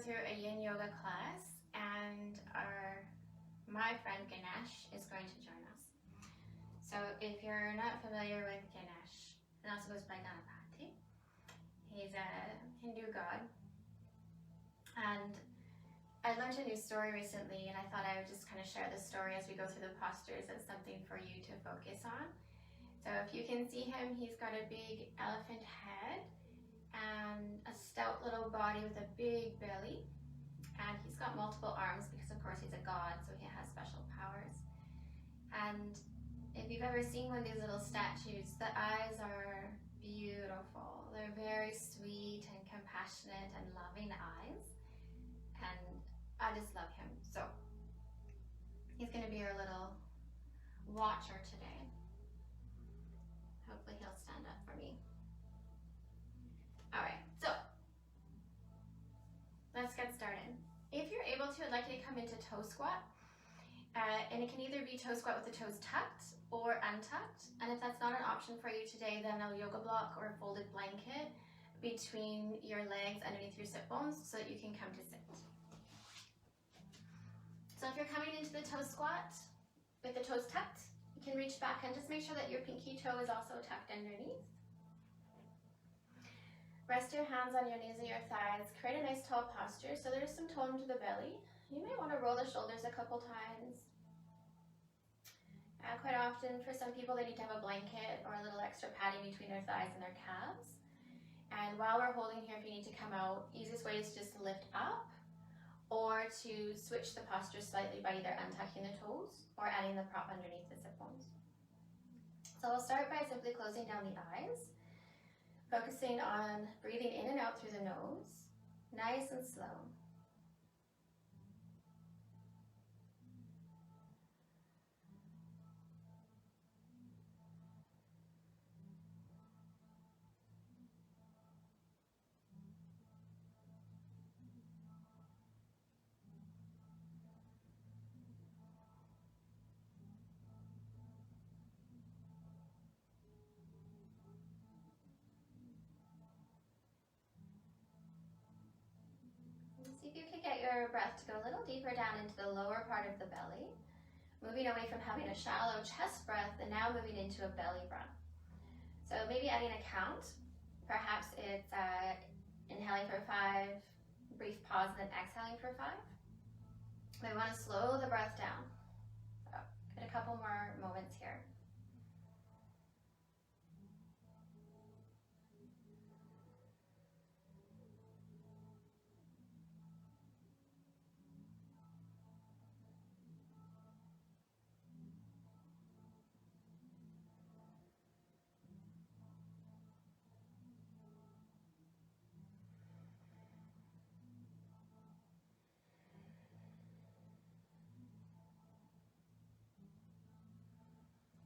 through a Yin Yoga class, and my friend Ganesh is going to join us. So if you're not familiar with Ganesh, and also goes by Ganapati, he's a Hindu god. And I learned a new story recently, and I thought I would just kind of share this story as we go through the postures as something for you to focus on. So if you can see him, he's got a big elephant head and a stout little body with a big belly. And he's got multiple arms because of course he's a god, so he has special powers. And if you've ever seen one of these little statues, the eyes are beautiful. They're very sweet and compassionate and loving eyes. And I just love him. So he's going to be our little watcher today. Hopefully he'll stand up for me. All right, so let's get started. If you're able to, I'd like you to come into toe squat. And it can either be toe squat with the toes tucked or untucked. And if that's not an option for you today, then a yoga block or a folded blanket between your legs underneath your sit bones so that you can come to sit. So if you're coming into the toe squat with the toes tucked, you can reach back and just make sure that your pinky toe is also tucked underneath. Rest your hands on your knees and your thighs. Create a nice tall posture so there's some tone to the belly. You may want to roll the shoulders a couple times. Quite often, for some people, they need to have a blanket or a little extra padding between their thighs and their calves. And while we're holding here, if you need to come out, easiest way is just to lift up or to switch the posture slightly by either untucking the toes or adding the prop underneath the sit bones. So we'll start by simply closing down the eyes, focusing on breathing in and out through the nose, nice and slow. See if you can get your breath to go a little deeper down into the lower part of the belly, moving away from having a shallow chest breath and now moving into a belly breath. So maybe adding a count. Perhaps it's inhaling for 5, brief pause, and then exhaling for 5. We want to slow the breath down. So get a couple more moments here.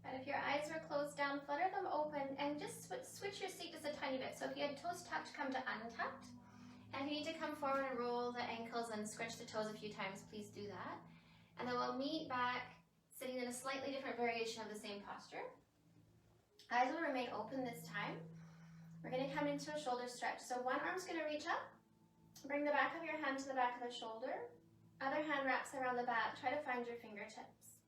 And if your eyes are closed down, flutter them open and just switch your seat just a tiny bit. So if you had toes tucked, come to untucked. And if you need to come forward and roll the ankles and scrunch the toes a few times, please do that. And then we'll meet back sitting in a slightly different variation of the same posture. Eyes will remain open this time. We're going to come into a shoulder stretch. So one arm's going to reach up. Bring the back of your hand to the back of the shoulder. Other hand wraps around the back. Try to find your fingertips.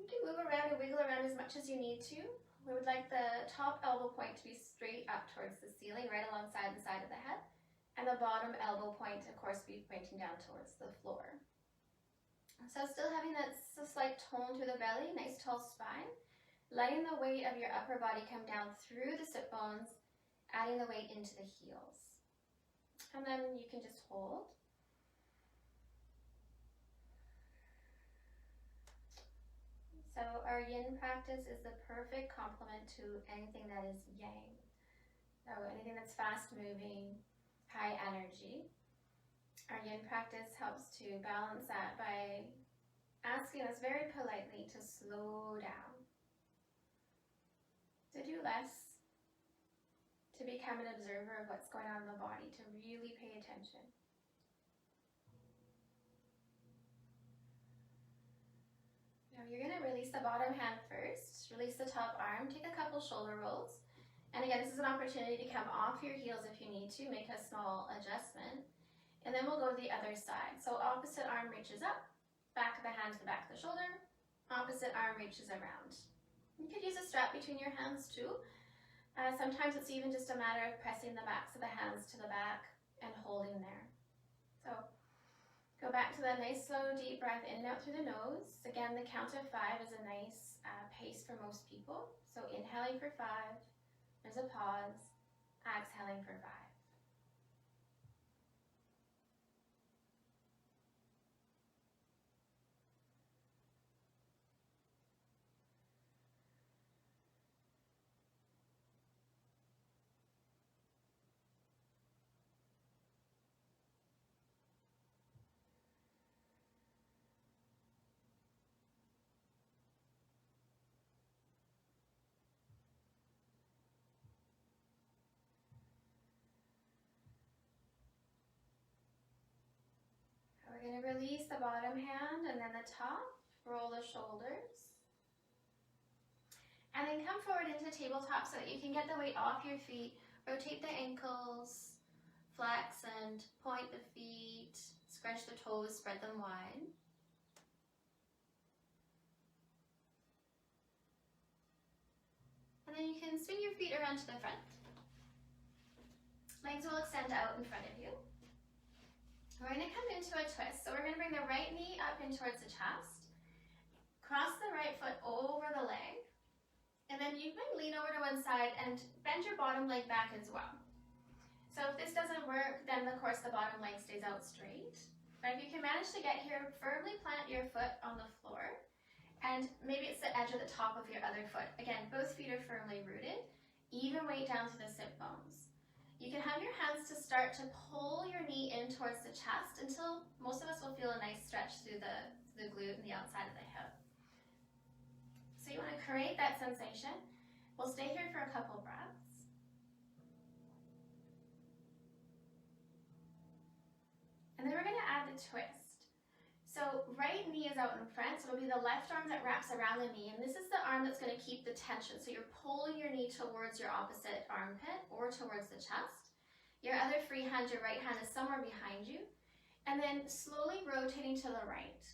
You can move around and wiggle around as much as you need to. We would like the top elbow point to be straight up towards the ceiling, right alongside the side of the head. And the bottom elbow point, of course, be pointing down towards the floor. So still having that slight tone through the belly, nice tall spine. Letting the weight of your upper body come down through the sit bones, adding the weight into the heels. And then you can just hold. So our yin practice is the perfect complement to anything that is yang. So anything that's fast moving, high energy. Our yin practice helps to balance that by asking us very politely to slow down, to do less, to become an observer of what's going on in the body, to really pay attention. You're going to release the bottom hand first, release the top arm, take a couple shoulder rolls. And again, this is an opportunity to come off your heels if you need to, make a small adjustment. And then we'll go to the other side. So opposite arm reaches up, back of the hand to the back of the shoulder, opposite arm reaches around. You could use a strap between your hands too. Sometimes it's even just a matter of pressing the backs of the hands to the back and holding there. So go back to that nice slow deep breath in and out through the nose. Again, the count of 5 is a nice pace for most people. So inhaling for 5, there's a pause, exhaling for 5. We're going to release the bottom hand and then the top, roll the shoulders. And then come forward into tabletop so that you can get the weight off your feet, rotate the ankles, flex and point the feet, scrunch the toes, spread them wide. And then you can swing your feet around to the front. Legs will extend out in front of you. We're going to come into a twist. So we're going to bring the right knee up in towards the chest. Cross the right foot over the leg. And then you can lean over to one side and bend your bottom leg back as well. So if this doesn't work, then of course the bottom leg stays out straight. But if you can manage to get here, firmly plant your foot on the floor. And maybe it's the edge of the top of your other foot. Again, both feet are firmly rooted. Even weight down to the sit bones. You can have your hands to start to pull your knee in towards the chest until most of us will feel a nice stretch through the glute and the outside of the hip. So you want to create that sensation. We'll stay here for a couple breaths. And then we're going to add the twist. So right knee is out in front, so it'll be the left arm that wraps around the knee, and this is the arm that's going to keep the tension. So you're pulling your knee towards your opposite armpit or towards the chest. Your other free hand, your right hand, is somewhere behind you, and then slowly rotating to the right.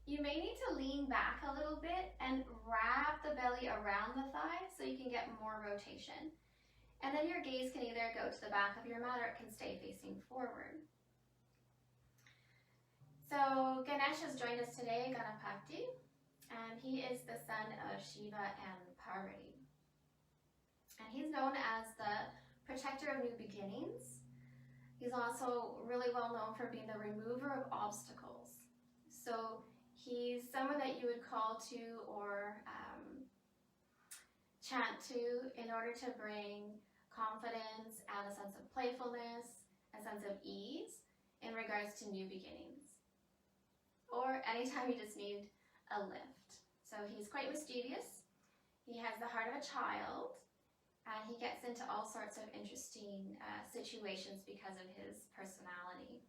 You may need to lean back a little bit and wrap the belly around the thigh so you can get more rotation. And then your gaze can either go to the back of your mat or it can stay facing forward. So Ganesha has joined us today, Ganapati, and he is the son of Shiva and Parvati. And he's known as the protector of new beginnings. He's also really well known for being the remover of obstacles. So he's someone that you would call to or chant to in order to bring confidence and a sense of playfulness, a sense of ease in regards to new beginnings. Or anytime you just need a lift. So he's quite mischievous. He has the heart of a child. And he gets into all sorts of interesting situations because of his personality.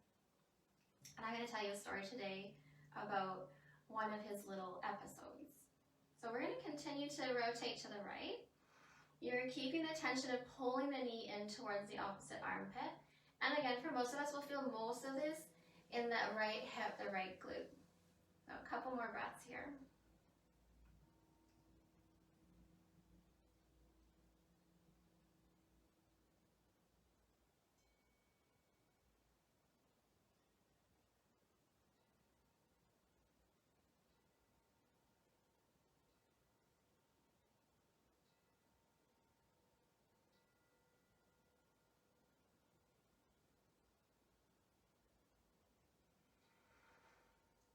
And I'm going to tell you a story today about one of his little episodes. So we're going to continue to rotate to the right. You're keeping the tension of pulling the knee in towards the opposite armpit. And again, for most of us, we'll feel most of this in the right hip, the right glute. So a couple more breaths here.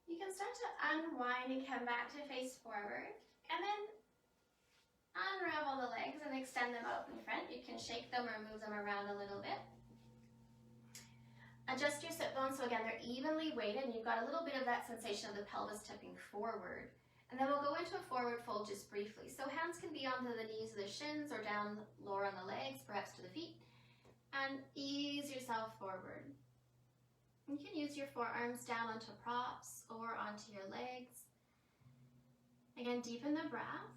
You can start to unwind and come back to face forward, and then unravel the legs and extend them out in front. You can shake them or move them around a little bit. Adjust your sit bones so again they're evenly weighted and you've got a little bit of that sensation of the pelvis tipping forward. And then we'll go into a forward fold just briefly. So hands can be onto the knees or the shins or down lower on the legs, perhaps to the feet. And ease yourself forward. You can use your forearms down onto props or onto your legs. Again, deepen the breath.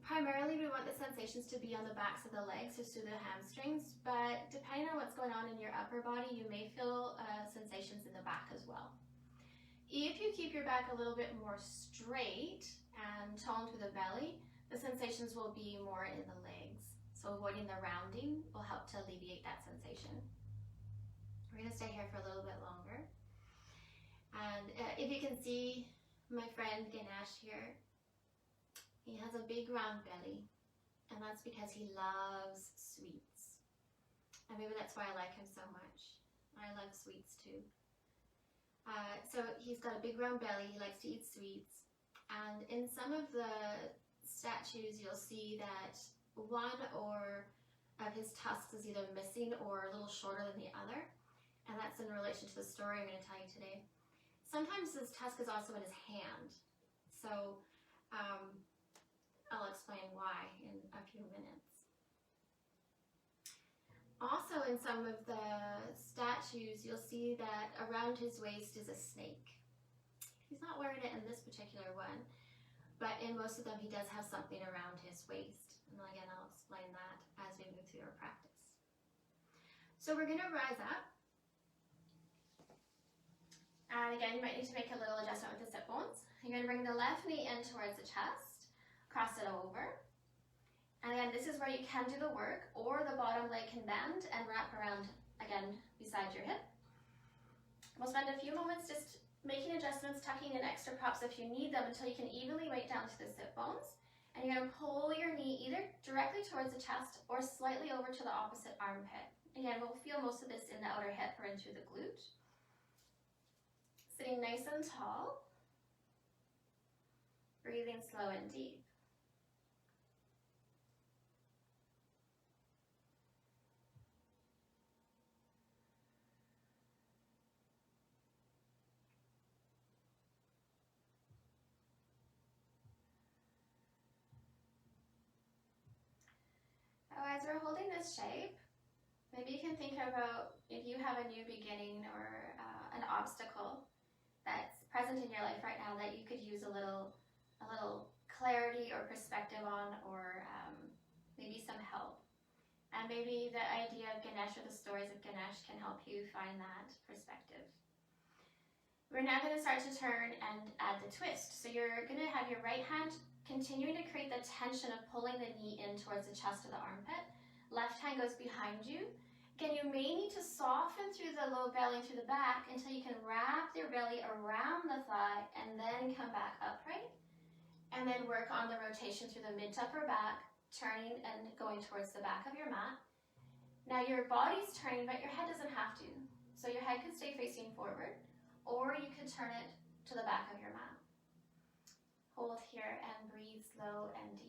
Primarily we want the sensations to be on the backs of the legs, just through the hamstrings, but depending on what's going on in your upper body, you may feel sensations in the back as well. If you keep your back a little bit more straight and toned through the belly, the sensations will be more in the legs. So avoiding the rounding will help to alleviate that sensation. We're gonna stay here for a little bit longer. And if you can see my friend Ganesha here, he has a big round belly, and that's because he loves sweets. And maybe that's why I like him so much. I love sweets too. So he's got a big round belly, he likes to eat sweets. And in some of the statues, you'll see that one or of his tusks is either missing or a little shorter than the other. And that's in relation to the story I'm going to tell you today. Sometimes his tusk is also in his hand. So, I'll explain why in a few minutes. Also in some of the statues, you'll see that around his waist is a snake. He's not wearing it in this particular one, but in most of them he does have something around his waist. And again, I'll explain that as we move through our practice. So we're going to rise up. And again, you might need to make a little adjustment with the sit bones. You're going to bring the left knee in towards the chest. Cross it over. And again, this is where you can do the work, or the bottom leg can bend and wrap around again beside your hip. We'll spend a few moments just making adjustments, tucking in extra props if you need them until you can evenly weight down to the sit bones. And you're going to pull your knee either directly towards the chest or slightly over to the opposite armpit. Again, we'll feel most of this in the outer hip or into the glute. Sitting nice and tall. Breathing slow and deep. As we're holding this shape, maybe you can think about if you have a new beginning or an obstacle that's present in your life right now that you could use a little clarity or perspective on, or maybe some help. And maybe the idea of Ganesha, the stories of Ganesha, can help you find that perspective. We're now going to start to turn and add the twist. So you're going to have your right hand continuing to create the tension of pulling the knee in towards the chest of the armpit. Left hand goes behind you. Again, you may need to soften through the low belly through the back until you can wrap your belly around the thigh and then come back upright. And then work on the rotation through the mid to upper back, turning and going towards the back of your mat. Now your body's turning, but your head doesn't have to. So your head could stay facing forward, or you could turn it to the back of your mat. Hold here and breathe slow and deep.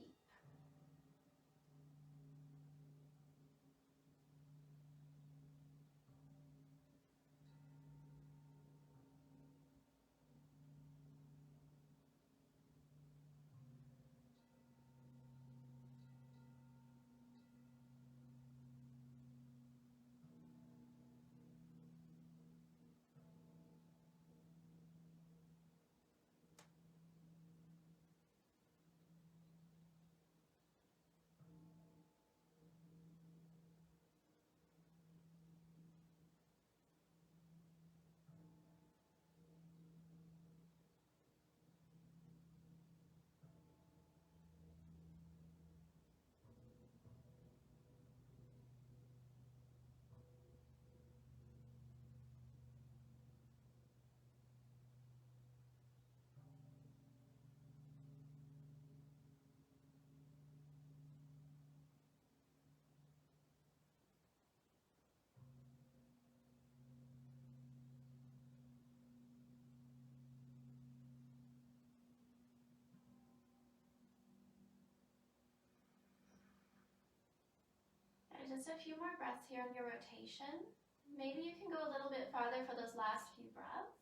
Just a few more breaths here on your rotation. Maybe you can go a little bit farther for those last few breaths.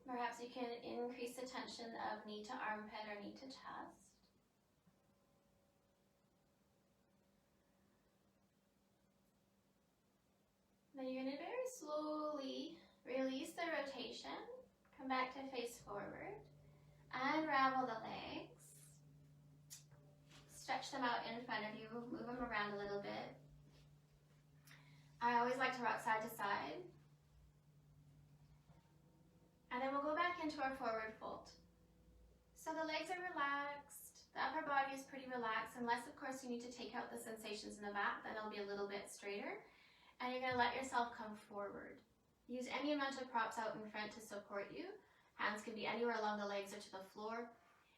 Perhaps you can increase the tension of knee to armpit or knee to chest. Then you're going to very slowly release the rotation, come back to face forward, unravel the legs, stretch them out in front of you, move them around a little bit. I always like to rock side to side. And then we'll go back into our forward fold. So the legs are relaxed, the upper body is pretty relaxed, unless of course you need to take out the sensations in the back, then it'll be a little bit straighter. And you're gonna let yourself come forward. Use any amount of props out in front to support you. Hands can be anywhere along the legs or to the floor,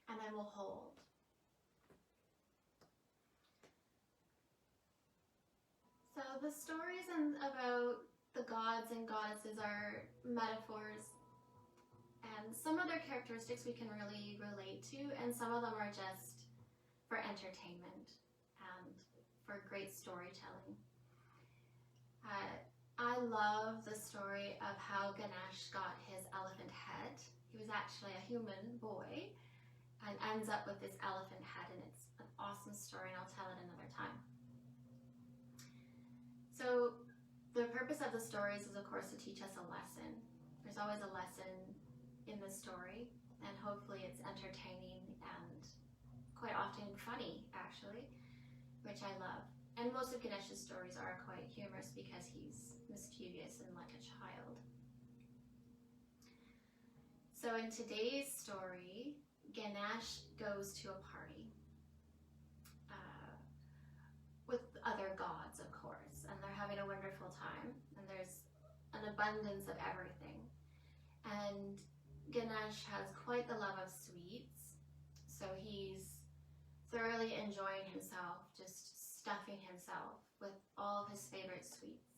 and then we'll hold. So the stories about the gods and goddesses are metaphors, and some of their characteristics we can really relate to, and some of them are just for entertainment and for great storytelling. I love the story of how Ganesh got his elephant head. He was actually a human boy and ends up with this elephant head, and it's an awesome story, and I'll tell it another time. So the purpose of the stories is, of course, to teach us a lesson. There's always a lesson in the story, and hopefully it's entertaining and quite often funny, actually, which I love. And most of Ganesha's stories are quite humorous because he's mischievous and like a child. So in today's story, Ganesh goes to a party with other gods, of course, and they're having a wonderful time, and there's an abundance of everything. And Ganesh has quite the love of sweets, so he's thoroughly enjoying himself, just stuffing himself with all of his favorite sweets.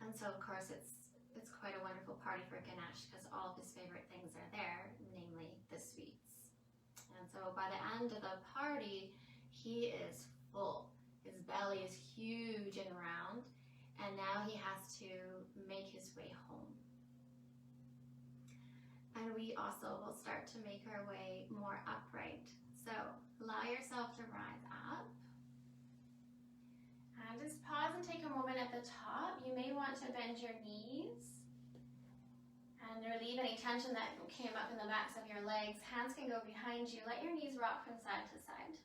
And so of course it's quite a wonderful party for Ganesh because all of his favorite things are there, namely the sweets. And so by the end of the party, he is full. His belly is huge and round, and now he has to make his way home. And we also will start to make our way more upright. So allow yourself to rise up. And just pause and take a moment at the top. You may want to bend your knees and relieve any tension that came up in the backs of your legs. Hands can go behind you. Let your knees rock from side to side.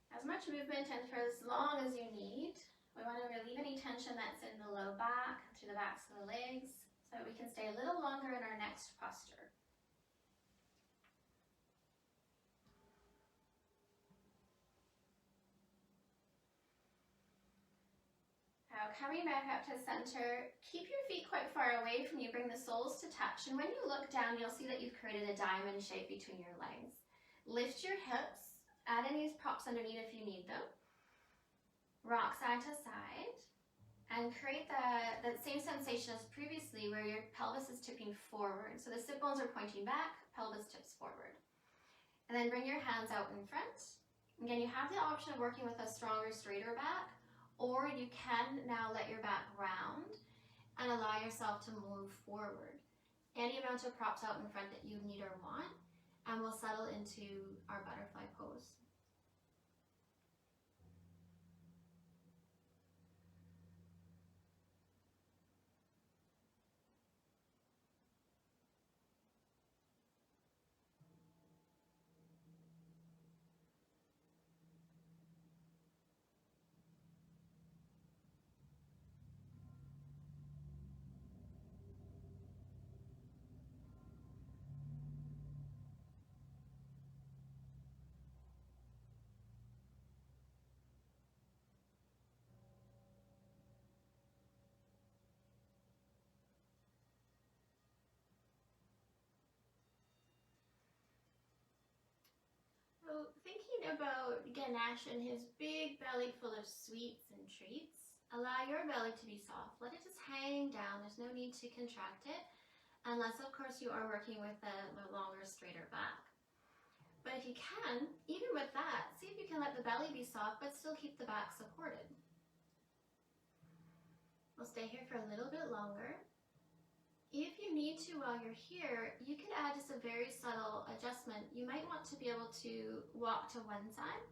As much movement and for as long as you need. We want to relieve any tension that's in the low back, through the backs of the legs, so that we can stay a little longer in our next posture. Now coming back up to center, keep your feet quite far away from you, bring the soles to touch, and when you look down, you'll see that you've created a diamond shape between your legs. Lift your hips, add any props underneath if you need them. Rock side to side, and create that same sensation as previously where your pelvis is tipping forward. So the sit bones are pointing back, pelvis tips forward. And then bring your hands out in front. Again, you have the option of working with a stronger, straighter back, or you can now let your back round and allow yourself to move forward. Any amount of props out in front that you need or want, and we'll settle into our butterfly pose. So thinking about Ganesh and his big belly full of sweets and treats, allow your belly to be soft. Let it just hang down. There's no need to contract it, unless of course you are working with the longer, straighter back. But if you can, even with that, see if you can let the belly be soft but still keep the back supported. We'll stay here for a little bit longer. If you need to while you're here, you can add just a very subtle adjustment. You might want to be able to walk to one side,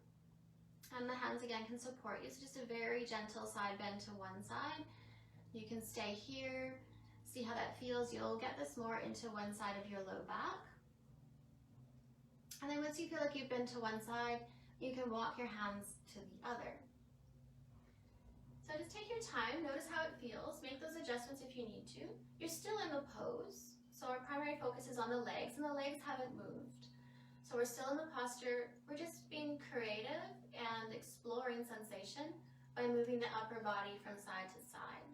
and the hands again can support you. So just a very gentle side bend to one side. You can stay here, see how that feels. You'll get this more into one side of your low back. And then once you feel like you've been to one side, you can walk your hands to the other. So just take your time, notice how it feels, make those adjustments if you need to. You're still in the pose, so our primary focus is on the legs, and the legs haven't moved. So we're still in the posture, we're just being creative and exploring sensation by moving the upper body from side to side.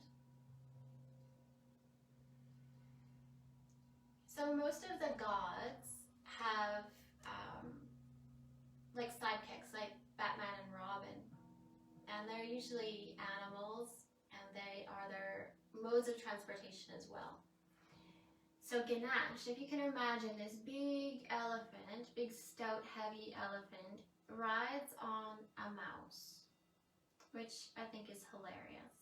So most of the gods have like sidekicks, like Batman and Robin, and they're usually animals, and they are their modes of transportation as well. So Ganesha, if you can imagine this big elephant, big stout heavy elephant, rides on a mouse, which I think is hilarious.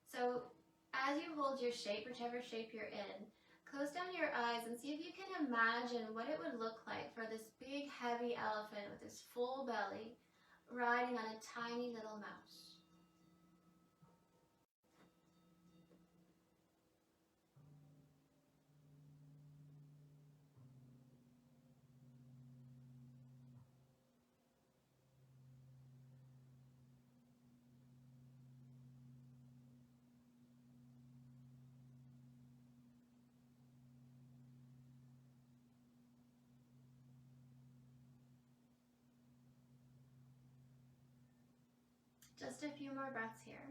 So as you hold your shape, whichever shape you're in, close down your eyes and see if you can imagine what it would look like for this big heavy elephant with this full belly riding on a tiny little mouse. Just a few more breaths here.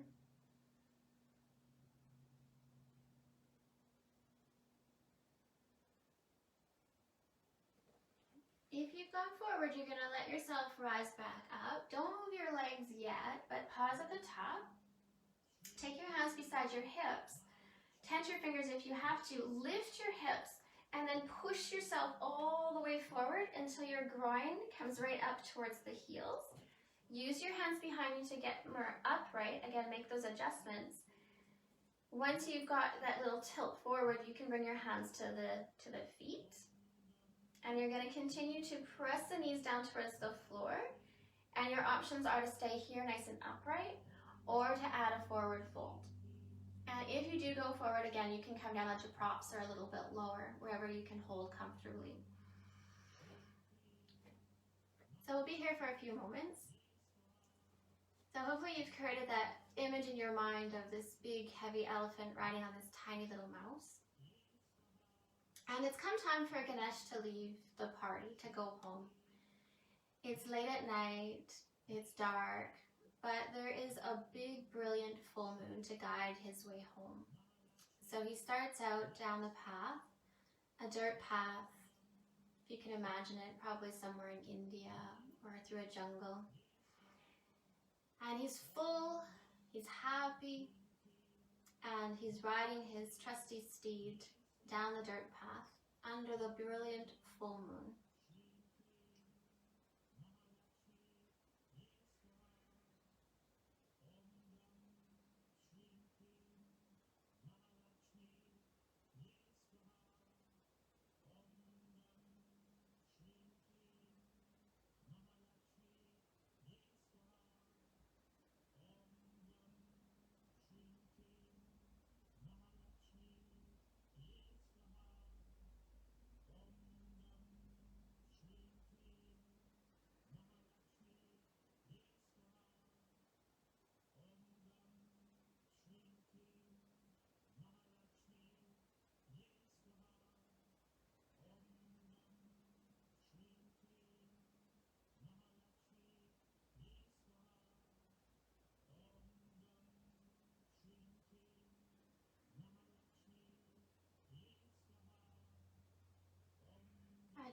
If you've gone forward, you're going to let yourself rise back up. Don't move your legs yet, but pause at the top. Take your hands beside your hips. Tense your fingers if you have to. Lift your hips and then push yourself all the way forward until your groin comes right up towards the heels. Use your hands behind you to get more upright. Again, make those adjustments. Once you've got that little tilt forward, you can bring your hands to the feet. And you're going to continue to press the knees down towards the floor. And your options are to stay here nice and upright or to add a forward fold. And if you do go forward again, you can come down onto props or a little bit lower, wherever you can hold comfortably. So we'll be here for a few moments. So hopefully you've created that image in your mind of this big heavy elephant riding on this tiny little mouse. And it's come time for Ganesh to leave the party, to go home. It's late at night, it's dark, but there is a big brilliant full moon to guide his way home. So he starts out down the path, a dirt path, if you can imagine it, probably somewhere in India or through a jungle. And he's full, he's happy, and he's riding his trusty steed down the dirt path under the brilliant full moon.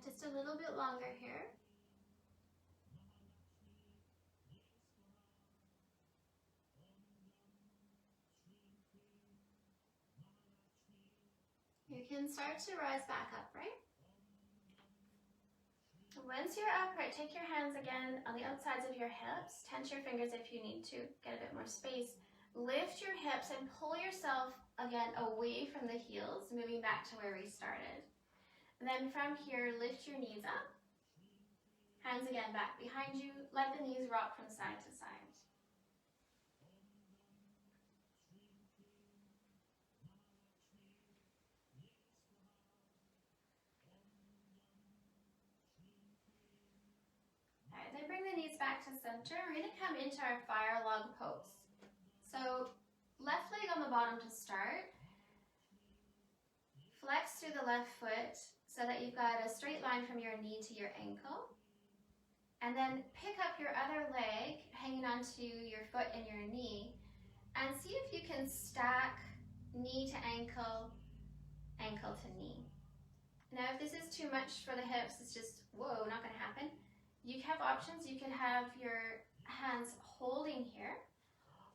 Just a little bit longer here. You can start to rise back upright. Once you're upright, take your hands again on the outsides of your hips. Tense your fingers if you need to, get a bit more space. Lift your hips and pull yourself again away from the heels, moving back to where we started. Then from here, lift your knees up. Hands again back behind you. Let the knees rock from side to side. bring the knees back to center, we're going to come into our fire log pose. So left leg on the bottom to start. Flex through the left foot so that you've got a straight line from your knee to your ankle. And then pick up your other leg, hanging onto your foot and your knee, and see if you can stack knee to ankle, ankle to knee. Now, if this is too much for the hips, it's just, whoa, not gonna happen. You have options. You can have your hands holding here,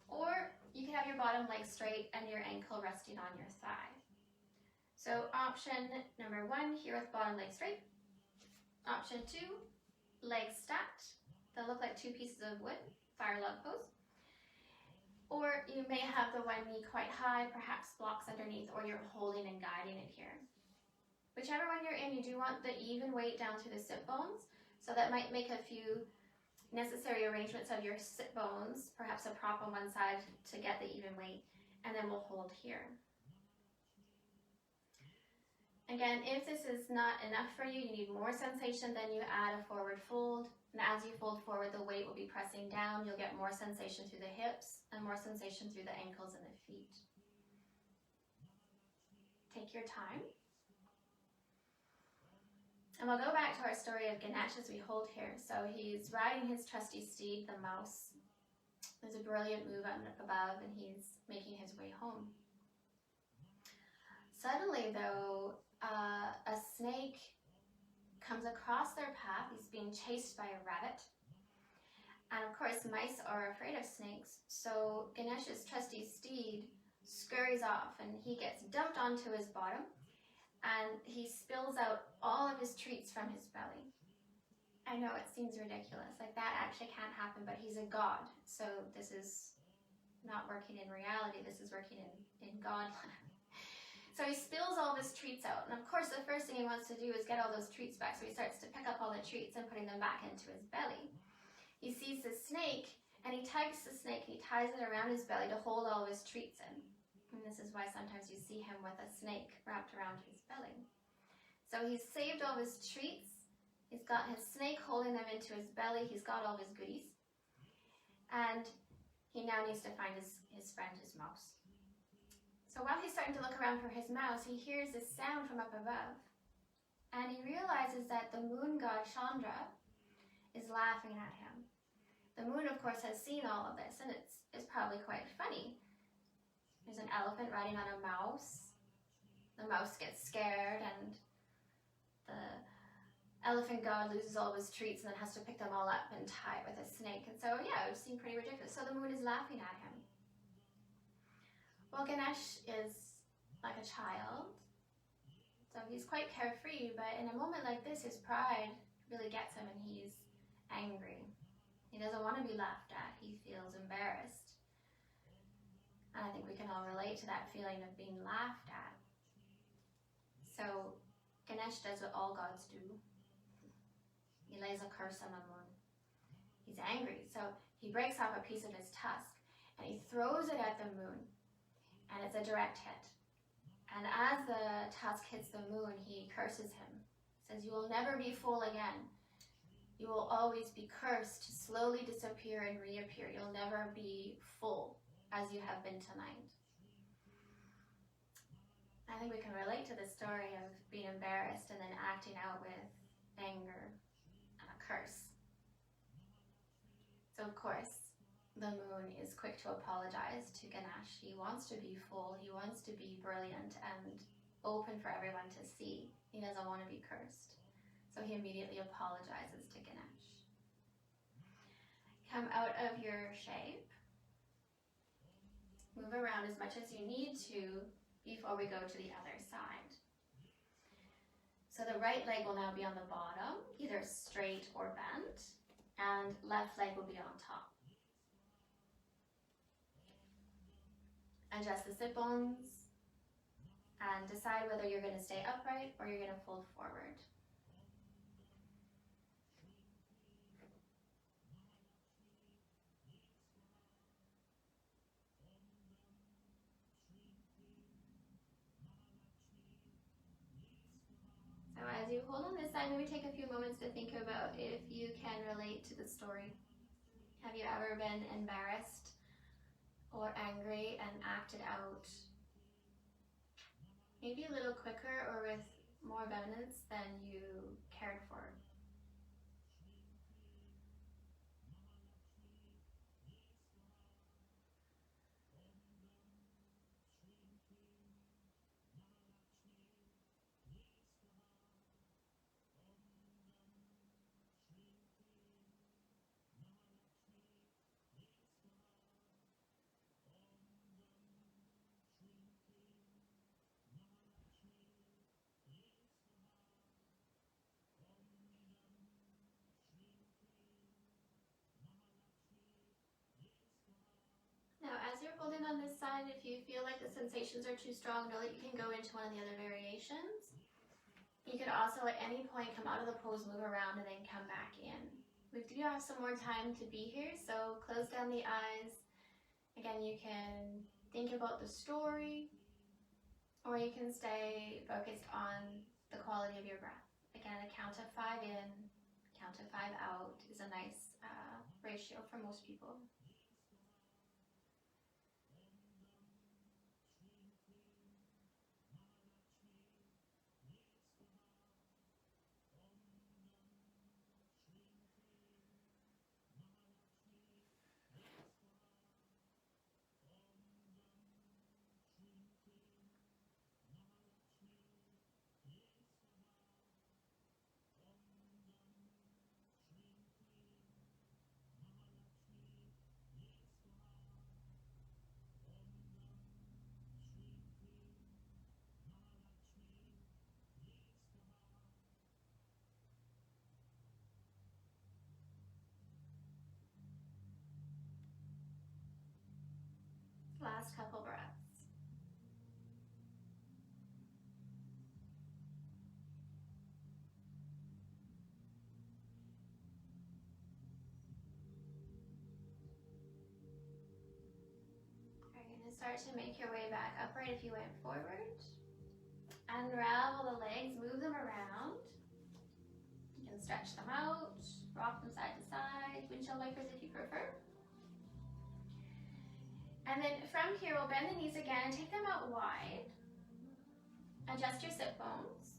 or you can have your bottom leg straight and your ankle resting on your thigh. So option number 1, here with bottom leg straight. Option 2, legs stacked. They'll look like 2 pieces of wood, fire log pose. Or you may have the one knee quite high, perhaps blocks underneath, or you're holding and guiding it here. Whichever one you're in, you do want the even weight down through the sit bones. So that might make a few necessary arrangements of your sit bones, perhaps a prop on one side to get the even weight, and then we'll hold here. Again, if this is not enough for you, you need more sensation, then you add a forward fold. And as you fold forward, the weight will be pressing down. You'll get more sensation through the hips and more sensation through the ankles and the feet. Take your time. And we'll go back to our story of Ganesha as we hold here. So he's riding his trusty steed, the mouse. There's a brilliant move up above, and he's making his way home. Suddenly, though, a snake comes across their path. He's being chased by a rabbit. And of course, mice are afraid of snakes. So Ganesha's trusty steed scurries off, and he gets dumped onto his bottom, and he spills out all of his treats from his belly. I know it seems ridiculous, like that actually can't happen, but he's a god. So this is not working in reality, this is working in Godland. So he spills all of his treats out, and of course the first thing he wants to do is get all those treats back, so he starts to pick up all the treats and putting them back into his belly. He sees the snake, and he tugs the snake, and he ties it around his belly to hold all of his treats in. And this is why sometimes you see him with a snake wrapped around his belly. So he's saved all his treats, he's got his snake holding them into his belly, he's got all his goodies, and he now needs to find his friend, his mouse. So while he's starting to look around for his mouse, he hears this sound from up above. And he realizes that the moon god Chandra is laughing at him. The moon, of course, has seen all of this, and it's probably quite funny. There's an elephant riding on a mouse. The mouse gets scared, and the elephant god loses all of his treats and then has to pick them all up and tie it with a snake. And so, yeah, it would seem pretty ridiculous. So the moon is laughing at him. Well, Ganesh is like a child, so he's quite carefree, but in a moment like this, his pride really gets him and he's angry. He doesn't want to be laughed at, he feels embarrassed. And I think we can all relate to that feeling of being laughed at. So Ganesh does what all gods do. He lays a curse on the moon. He's angry, so he breaks off a piece of his tusk and he throws it at the moon. And it's a direct hit. And as the tusk hits the moon, he curses him. Says, "You will never be full again. You will always be cursed to slowly disappear and reappear. You'll never be full as you have been tonight." I think we can relate to the story of being embarrassed and then acting out with anger and a curse. So of course, the moon is quick to apologize to Ganesh. He wants to be full, he wants to be brilliant and open for everyone to see. He doesn't want to be cursed. So he immediately apologizes to Ganesh. Come out of your shape. Move around as much as you need to before we go to the other side. So the right leg will now be on the bottom, either straight or bent, and left leg will be on top. Adjust the sit bones and decide whether you're going to stay upright or you're going to fold forward. So as you hold on this side, maybe take a few moments to think about if you can relate to the story. Have you ever been embarrassed or angry and acted out maybe a little quicker or with more vehemence than you cared for? Now, as you're holding on this side, if you feel like the sensations are too strong, know that you can go into one of the other variations. You could also at any point come out of the pose, move around, and then come back in. We do have some more time to be here, so close down the eyes. Again, you can think about the story, or you can stay focused on the quality of your breath. Again, a count of 5 in, count of 5 out is a nice ratio for most people. Last couple breaths. You're going to start to make your way back upright if you went forward. Unravel the legs, move them around. You can stretch them out, rock them side to side, windshield wipers if you prefer. And then from here, we'll bend the knees again and take them out wide. Adjust your sit bones.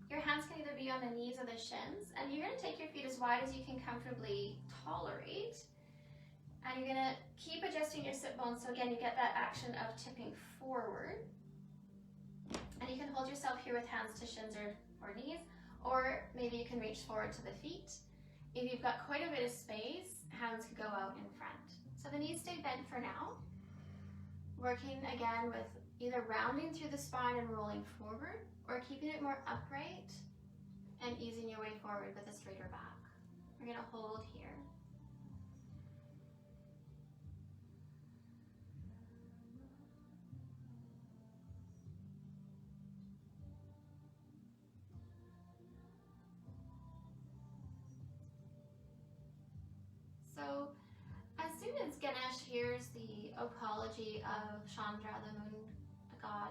Your hands can either be on the knees or the shins, and you're going to take your feet as wide as you can comfortably tolerate. And you're going to keep adjusting your sit bones, so again, you get that action of tipping forward. And you can hold yourself here with hands to shins or knees, or maybe you can reach forward to the feet. If you've got quite a bit of space, hands could go out in front. So the knees stay bent for now. Working again with either rounding through the spine and rolling forward, or keeping it more upright and easing your way forward with a straighter back. We're going to hold here. So as soon as Ganesh hears the apology of Chandra, the moon god,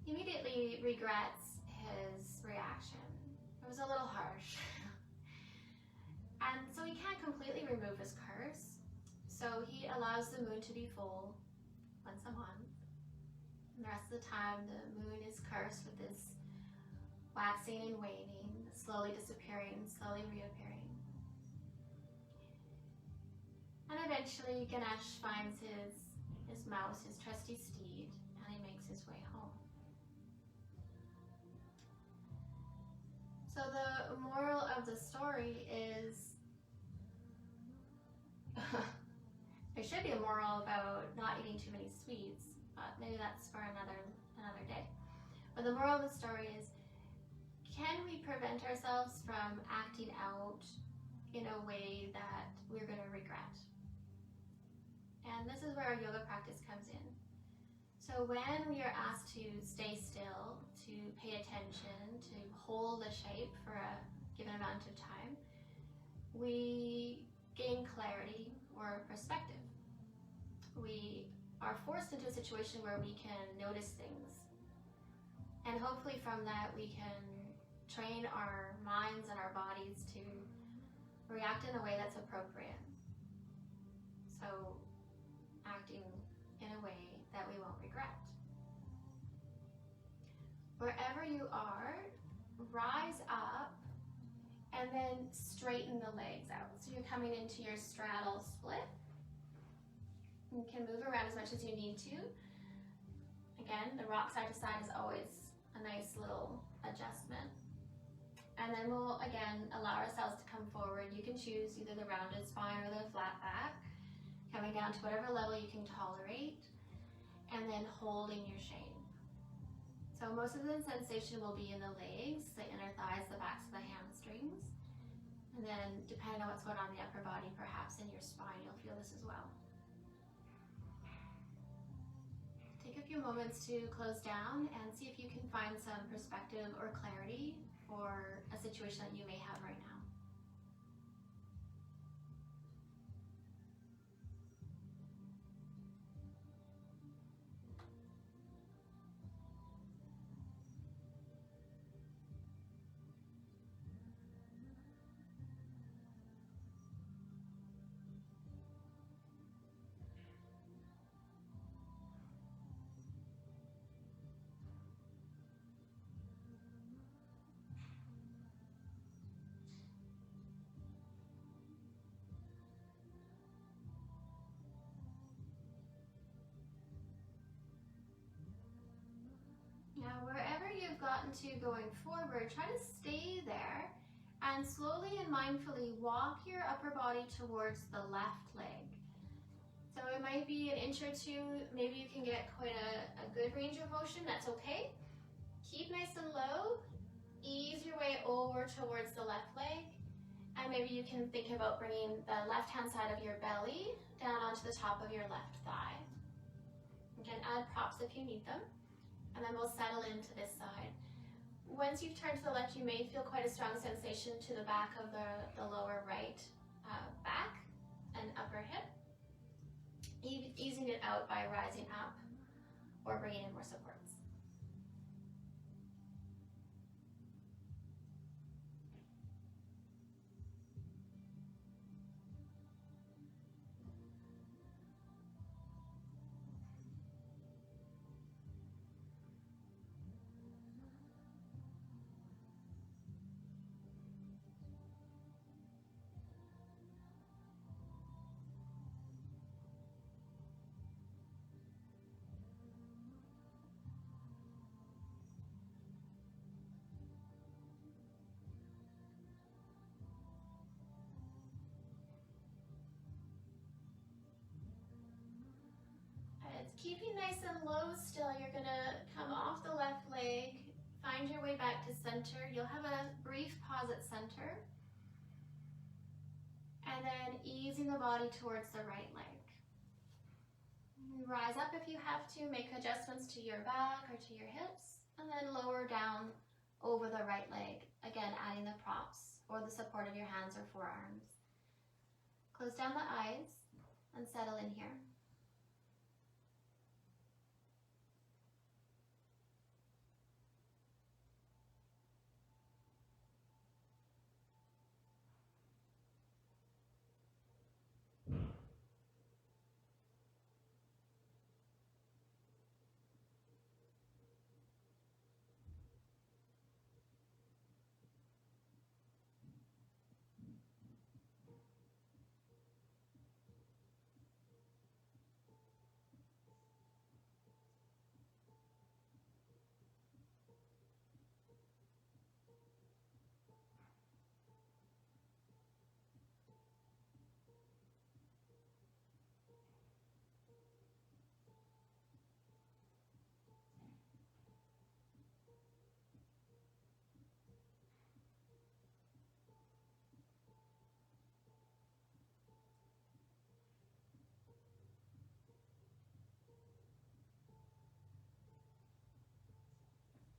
he immediately regrets his reaction. It was a little harsh. And so he can't completely remove his curse. So he allows the moon to be full once a month. And the rest of the time, the moon is cursed with this waxing and waning, slowly disappearing, slowly reappearing. And eventually Ganesh finds his mouse, his trusty steed, and he makes his way home. So the moral of the story is there should be a moral about not eating too many sweets, but maybe that's for another day. But the moral of the story is, can we prevent ourselves from acting out in a way that we're going to regret? And this is where our yoga practice comes in. So when we are asked to stay still, to pay attention, to hold a shape for a given amount of time, we gain clarity or perspective. We are forced into a situation where we can notice things. And hopefully from that we can train our minds and our bodies to react in a way that's appropriate. So acting in a way that we won't regret. Wherever you are, rise up and then straighten the legs out. So you're coming into your straddle split. You can move around as much as you need to. Again, the rock side to side is always a nice little adjustment. And then we'll, again, allow ourselves to come forward. You can choose either the rounded spine or the flat back, coming down to whatever level you can tolerate, and then holding your shade. So most of the sensation will be in the legs, the inner thighs, the backs of the hamstrings. And then depending on what's going on in the upper body, perhaps in your spine, you'll feel this as well. Take a few moments to close down and see if you can find some perspective or clarity for a situation that you may have right now. Now, wherever you've gotten to going forward, try to stay there and slowly and mindfully walk your upper body towards the left leg. So it might be an inch or two, maybe you can get quite a good range of motion, that's okay. Keep nice and low, ease your way over towards the left leg, and maybe you can think about bringing the left-hand side of your belly down onto the top of your left thigh. Again, add props if you need them. And then we'll settle into this side. Once you've turned to the left, you may feel quite a strong sensation to the back of the lower right back and upper hip. Easing it out by rising up or bringing in more supports. Keeping nice and low still, you're gonna come off the left leg, find your way back to center. You'll have a brief pause at center. And then easing the body towards the right leg. Rise up if you have to, make adjustments to your back or to your hips, and then lower down over the right leg. Again, adding the props or the support of your hands or forearms. Close down the eyes and settle in here.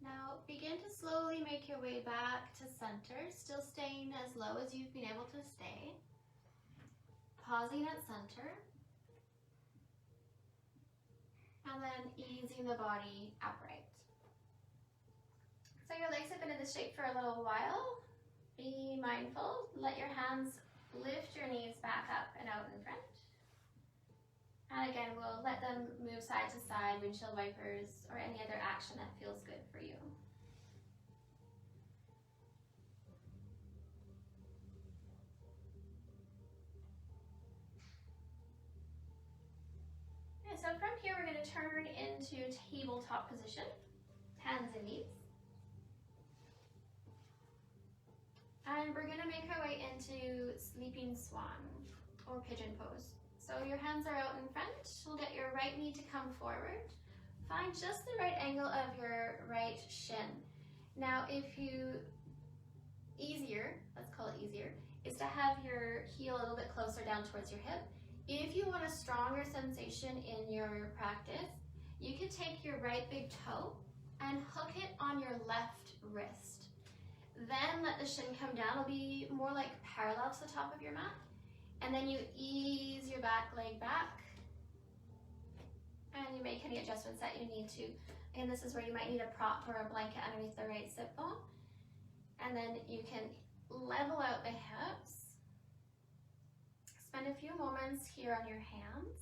Now begin to slowly make your way back to center, still staying as low as you've been able to stay. Pausing at center. And then easing the body upright. So your legs have been in this shape for a little while. Be mindful, let your hands lift your knees back up and out in front. And again, we'll let them move side to side, windshield wipers, or any other action that feels good for you. Okay, so from here, we're going to turn into tabletop position, hands and knees. And we're going to make our way into sleeping swan or pigeon pose. So your hands are out in front. We'll get your right knee to come forward. Find just the right angle of your right shin. Now, let's call it easier, is to have your heel a little bit closer down towards your hip. If you want a stronger sensation in your practice, you could take your right big toe and hook it on your left wrist. Then let the shin come down. It'll be more like parallel to the top of your mat. And then you ease your back leg back. And you make any adjustments that you need to. And this is where you might need a prop or a blanket underneath the right sit bone. And then you can level out the hips. Spend a few moments here on your hands.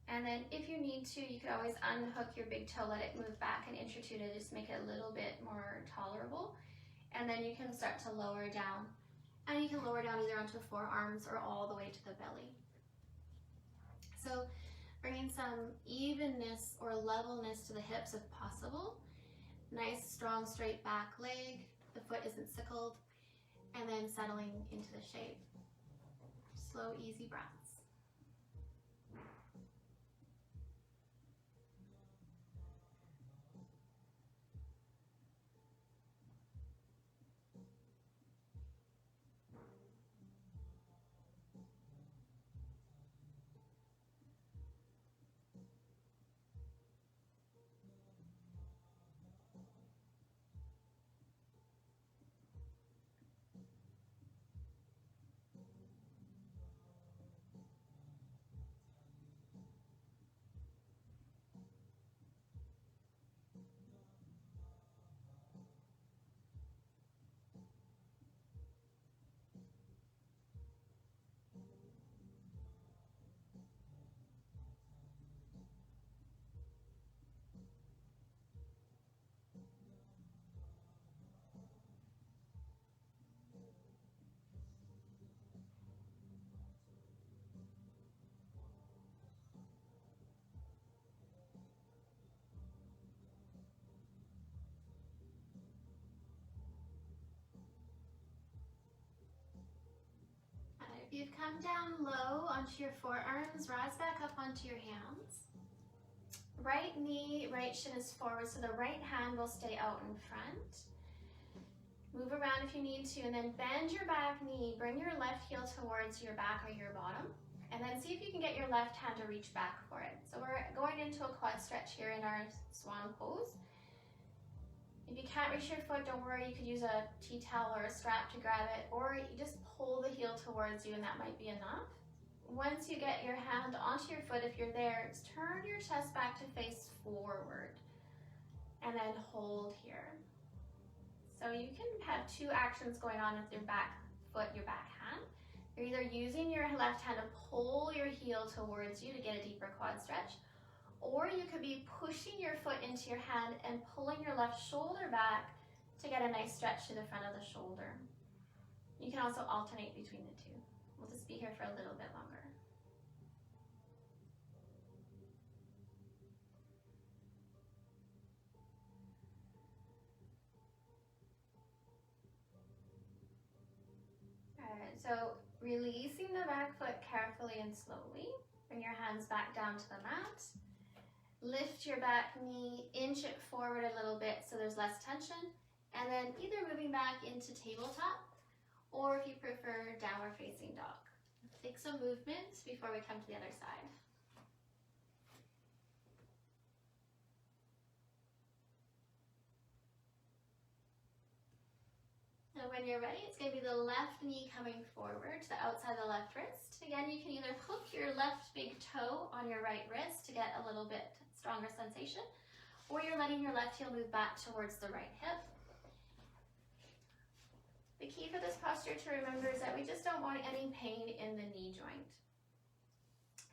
And then if you need to, you could always unhook your big toe, let it move back an inch or two to just make it a little bit more tolerable. And then you can start to lower down. And you can lower down either onto forearms or all the way to the belly. So bringing some evenness or levelness to the hips if possible. Nice, strong, straight back leg. The foot isn't sickled. And then settling into the shape. Slow, easy breaths. If you've come down low onto your forearms, rise back up onto your hands. Right knee, right shin is forward, so the right hand will stay out in front. Move around if you need to, and then bend your back knee. Bring your left heel towards your back or your bottom, and then see if you can get your left hand to reach back for it. So we're going into a quad stretch here in our swan pose. If you can't reach your foot, don't worry, you could use a tea towel or a strap to grab it, or you just pull the heel towards you and that might be enough. Once you get your hand onto your foot, if you're there, turn your chest back to face forward and then hold here. So you can have two actions going on with your back foot, your back hand. You're either using your left hand to pull your heel towards you to get a deeper quad stretch, or you could be pushing your foot into your hand and pulling your left shoulder back to get a nice stretch to the front of the shoulder. You can also alternate between the two. We'll just be here for a little bit longer. Alright, so releasing the back foot carefully and slowly. Bring your hands back down to the mat. Lift your back knee, inch it forward a little bit so there's less tension, and then either moving back into tabletop, or if you prefer, downward facing dog. Take some movement before we come to the other side. Now when you're ready, it's going to be the left knee coming forward to the outside of the left wrist. Again, you can either hook your left big toe on your right wrist to get a little bit stronger sensation, or you're letting your left heel move back towards the right hip. The key for this posture to remember is that we just don't want any pain in the knee joint.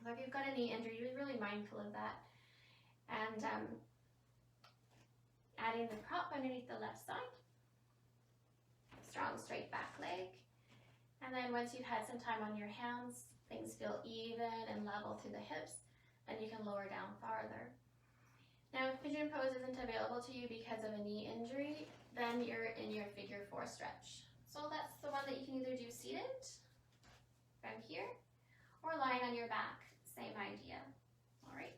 So if you've got a knee injury, be really mindful of that. And adding the prop underneath the left side. Strong straight back leg. And then once you've had some time on your hands, things feel even and level through the hips, then you can lower down farther. Now if Pigeon Pose isn't available to you because of a knee injury, then you're in your figure 4 stretch. So that's the one that you can either do seated from here or lying on your back, same idea. All right.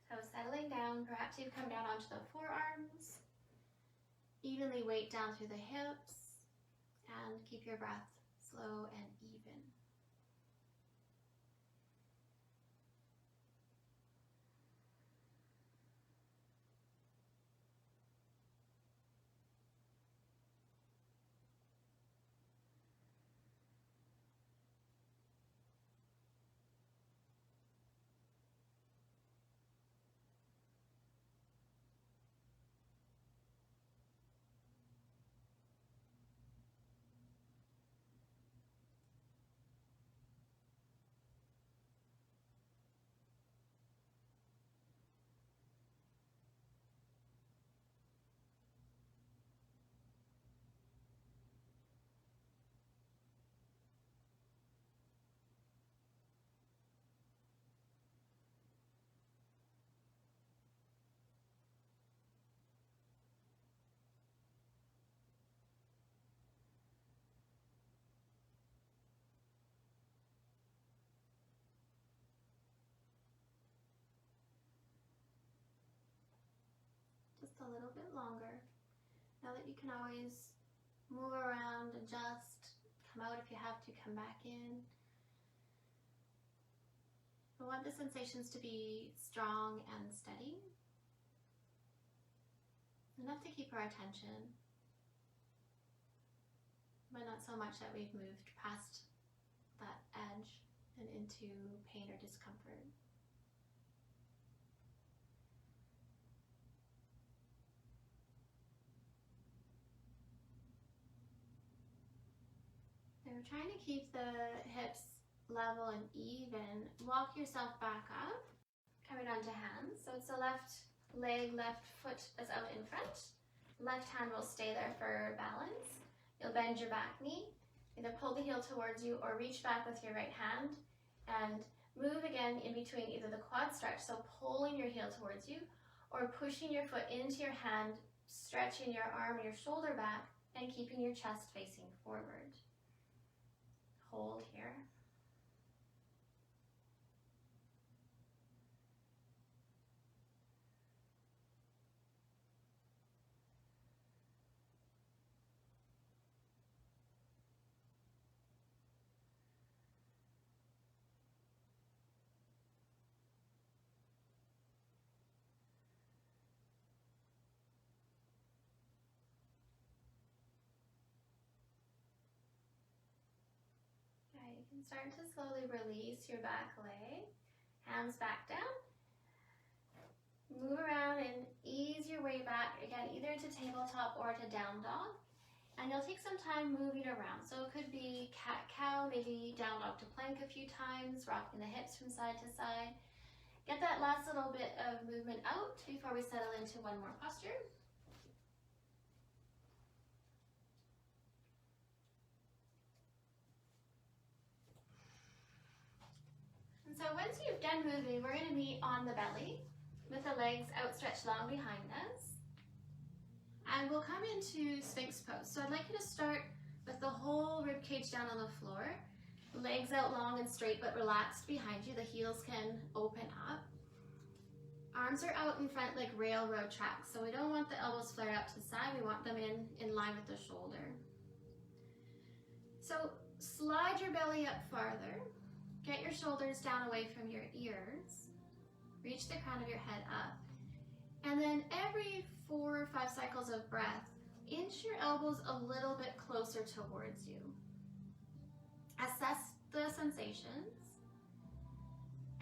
So settling down, perhaps you come down onto the forearms, evenly weight down through the hips, and keep your breath slow and even. Just a little bit longer. Now that you can always move around, adjust, come out if you have to, come back in. I want the sensations to be strong and steady. Enough to keep our attention, but not so much that we've moved past that edge and into pain or discomfort. So we're trying to keep the hips level and even. Walk yourself back up, coming onto hands. So it's the left leg, left foot is out in front. Left hand will stay there for balance. You'll bend your back knee, either pull the heel towards you or reach back with your right hand and move again in between either the quad stretch, so pulling your heel towards you, or pushing your foot into your hand, stretching your arm, your shoulder back, and keeping your chest facing forward. Hold here. You can start to slowly release your back leg, hands back down. Move around and ease your way back, again, either to tabletop or to down dog. And you'll take some time moving around. So it could be cat-cow, maybe down dog to plank a few times, rocking the hips from side to side. Get that last little bit of movement out before we settle into one more posture. So once you've done moving, we're going to meet on the belly with the legs outstretched long behind us. And we'll come into Sphinx Pose. So I'd like you to start with the whole rib cage down on the floor. Legs out long and straight but relaxed behind you. The heels can open up. Arms are out in front like railroad tracks. So we don't want the elbows flared out to the side. We want them in line with the shoulder. So slide your belly up farther. Get your shoulders down away from your ears. Reach the crown of your head up. And then every 4 or 5 cycles of breath, inch your elbows a little bit closer towards you. Assess the sensations.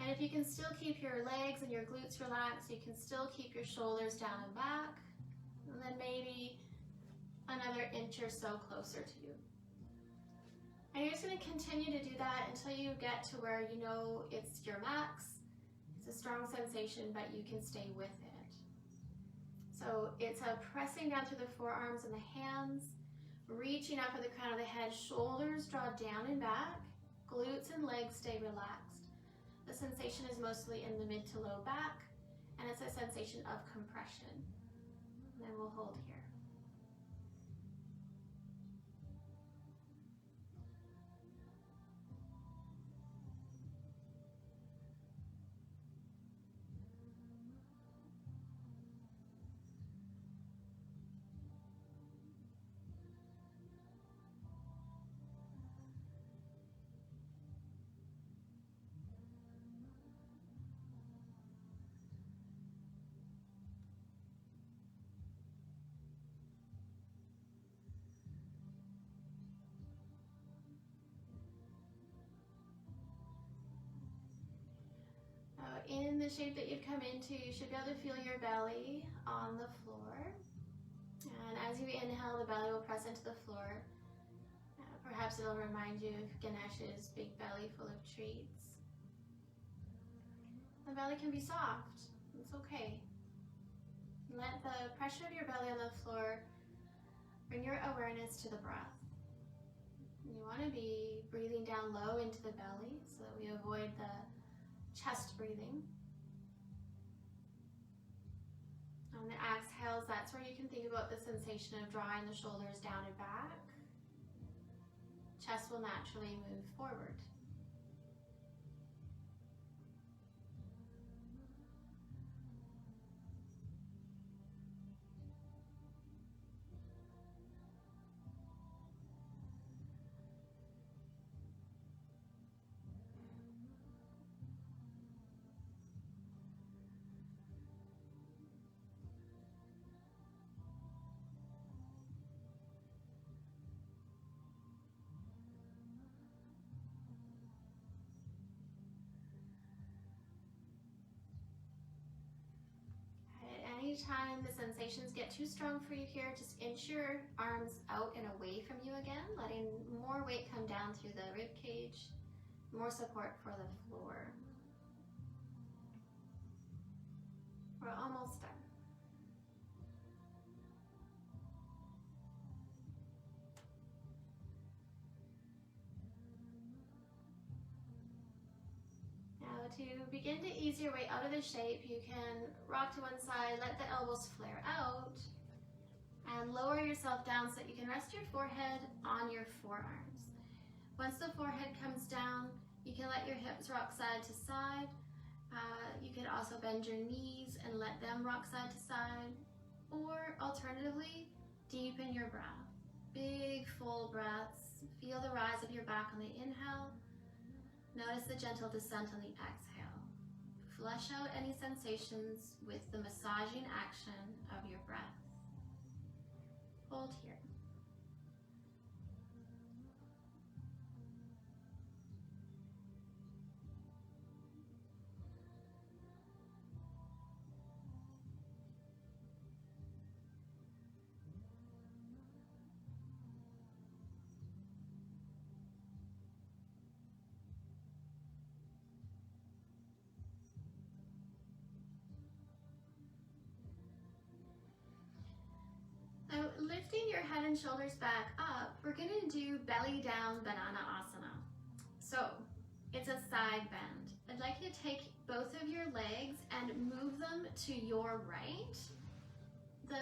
And if you can still keep your legs and your glutes relaxed, you can still keep your shoulders down and back, and then maybe another inch or so closer to you. And you're just going to continue to do that until you get to where you know it's your max. It's a strong sensation, but you can stay with it. So it's a pressing down through the forearms and the hands, reaching up for the crown of the head, shoulders draw down and back, glutes and legs stay relaxed. The sensation is mostly in the mid to low back, and it's a sensation of compression. And then we'll hold here. In the shape that you've come into, you should be able to feel your belly on the floor. And as you inhale, the belly will press into the floor. Perhaps it'll remind you of Ganesha's big belly full of treats. The belly can be soft. It's okay. Let the pressure of your belly on the floor bring your awareness to the breath. You want to be breathing down low into the belly so that we avoid the chest breathing. On the exhales, that's where you can think about the sensation of drawing the shoulders down and back. Chest will naturally move forward. Anytime the sensations get too strong for you here, just inch your arms out and away from you again, letting more weight come down through the rib cage, more support for the floor. We're almost done. To begin to ease your way out of the shape, you can rock to one side, let the elbows flare out, and lower yourself down so that you can rest your forehead on your forearms. Once the forehead comes down, you can let your hips rock side to side. You can also bend your knees and let them rock side to side, or alternatively, deepen your breath. Big, full breaths. Feel the rise of your back on the inhale. Notice the gentle descent on the exhale. Flush out any sensations with the massaging action of your breath. Hold here. Now, lifting your head and shoulders back up, we're going to do belly down banana asana. So, it's a side bend. I'd like you to take both of your legs and move them to your right. The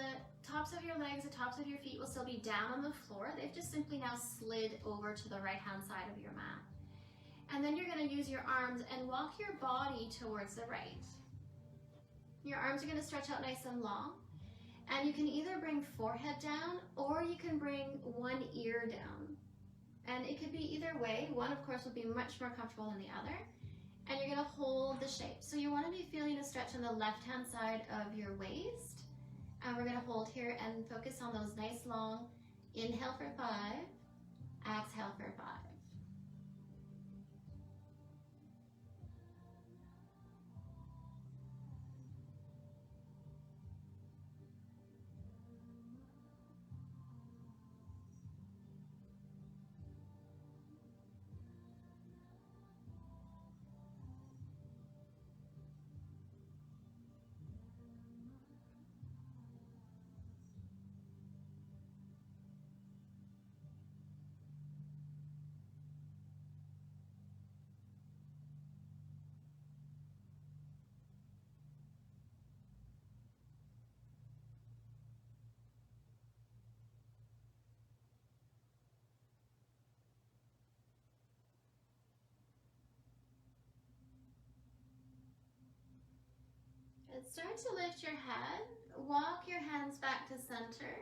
tops of your legs, the tops of your feet will still be down on the floor. They've just simply now slid over to the right-hand side of your mat. And then you're going to use your arms and walk your body towards the right. Your arms are going to stretch out nice and long. And you can either bring forehead down or you can bring one ear down. And it could be either way. One, of course, will be much more comfortable than the other. And you're going to hold the shape. So you want to be feeling a stretch on the left-hand side of your waist. And we're going to hold here and focus on those nice long, inhale for 5, exhale for 5. And start to lift your head, walk your hands back to center,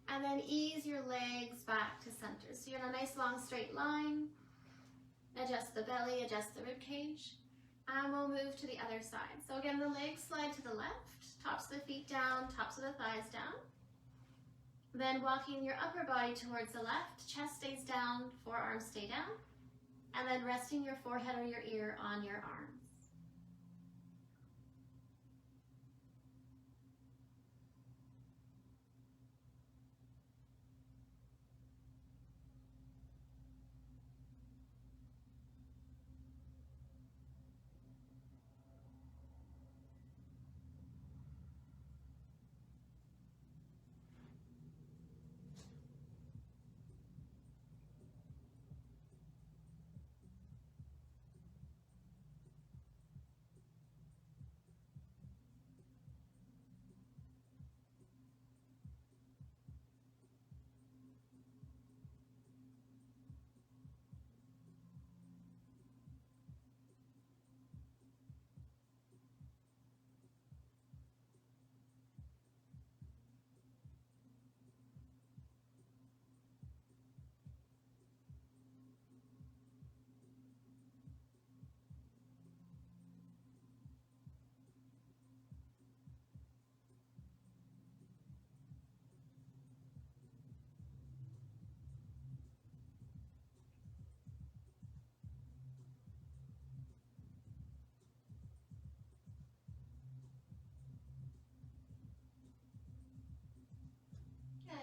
and then ease your legs back to center. So you're in a nice long straight line. Adjust the belly, adjust the rib cage, and we'll move to the other side. So again, the legs slide to the left, tops of the feet down, tops of the thighs down. Then walking your upper body towards the left, chest stays down, forearms stay down, and then resting your forehead or your ear on your arms.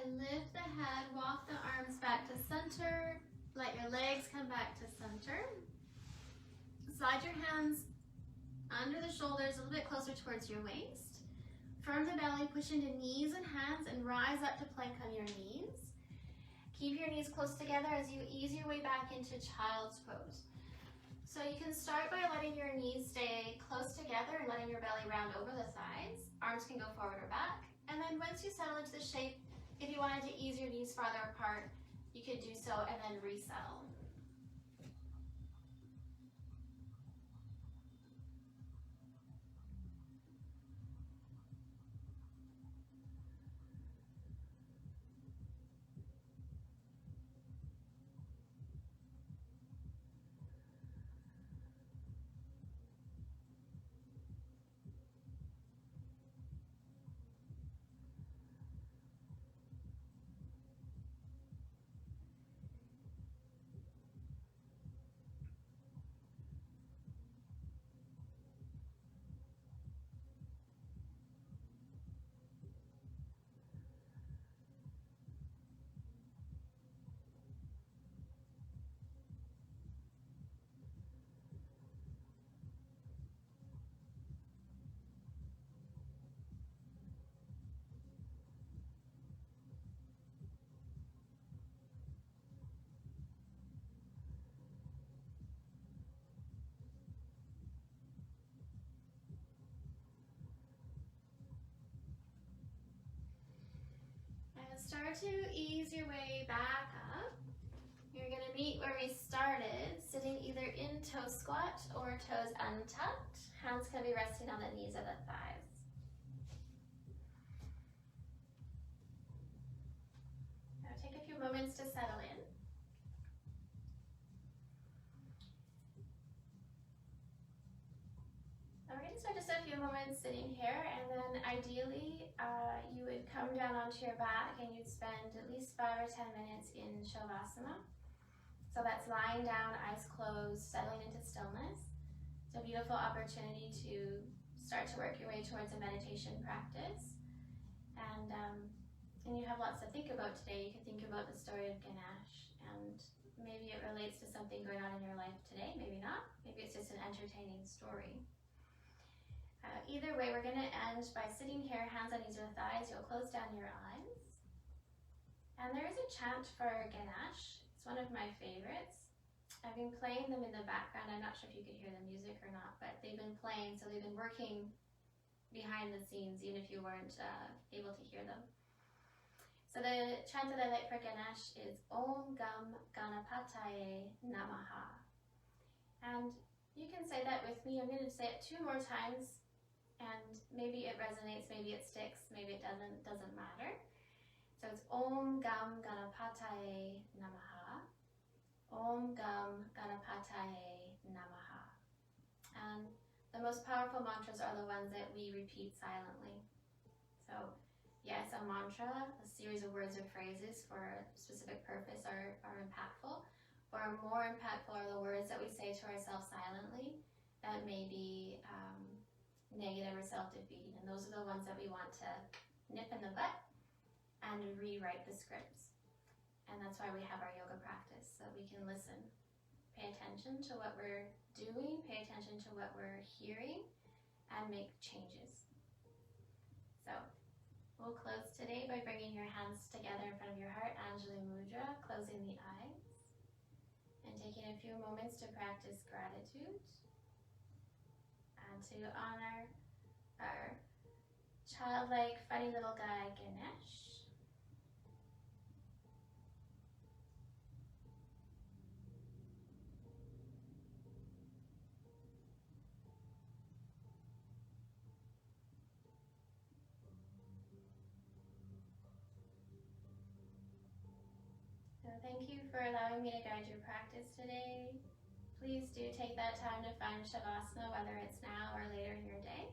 Lift the head, walk the arms back to center, let your legs come back to center. Slide your hands under the shoulders, a little bit closer towards your waist. Firm the belly, push into knees and hands, and rise up to plank on your knees. Keep your knees close together as you ease your way back into child's pose. So you can start by letting your knees stay close together and letting your belly round over the thighs. Arms can go forward or back. And then once you settle into the shape, if you wanted to ease your knees farther apart, you could do so and then resettle. Start to ease your way back up. You're going to meet where we started, sitting either in toe squat or toes untucked. Hands can be resting on the knees or the thighs. Now take a few moments to settle in. Now we're going to spend just a few moments sitting here, and then ideally you would come down onto your back and you'd spend at least 5 or 10 minutes in Shavasana. So that's lying down, eyes closed, settling into stillness. It's a beautiful opportunity to start to work your way towards a meditation practice. And you have lots to think about today. You can think about the story of Ganesha, and maybe it relates to something going on in your life today, maybe not. Maybe it's just an entertaining story. Either way, we're going to end by sitting here, hands on knees or thighs. You'll close down your eyes. And there is a chant for Ganesha. It's one of my favorites. I've been playing them in the background. I'm not sure if you could hear the music or not, but they've been playing, so they've been working behind the scenes, even if you weren't able to hear them. So the chant that I like for Ganesha is Om Gam Ganapataye Namaha. And you can say that with me. I'm going to say it 2 more times. And maybe it resonates, maybe it sticks, maybe it doesn't matter. So it's Om Gam Ganapataye Namaha. Om Gam Ganapataye Namaha. And the most powerful mantras are the ones that we repeat silently. So yes, a mantra, a series of words or phrases for a specific purpose are impactful. But more impactful are the words that we say to ourselves silently that may be negative or self-defeating. And those are the ones that we want to nip in the butt and rewrite the scripts. And that's why we have our yoga practice, so we can listen, pay attention to what we're doing, pay attention to what we're hearing, and make changes. So we'll close today by bringing your hands together in front of your heart, Anjali Mudra, closing the eyes, and taking a few moments to practice gratitude and to honor our childlike, funny little guy, Ganesh. So thank you for allowing me to guide your practice today. Please do take that time to find Shavasana, whether it's now or later in your day.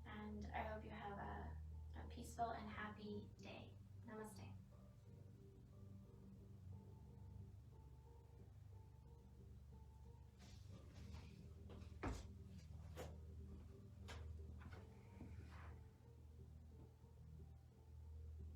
And I hope you have a peaceful and happy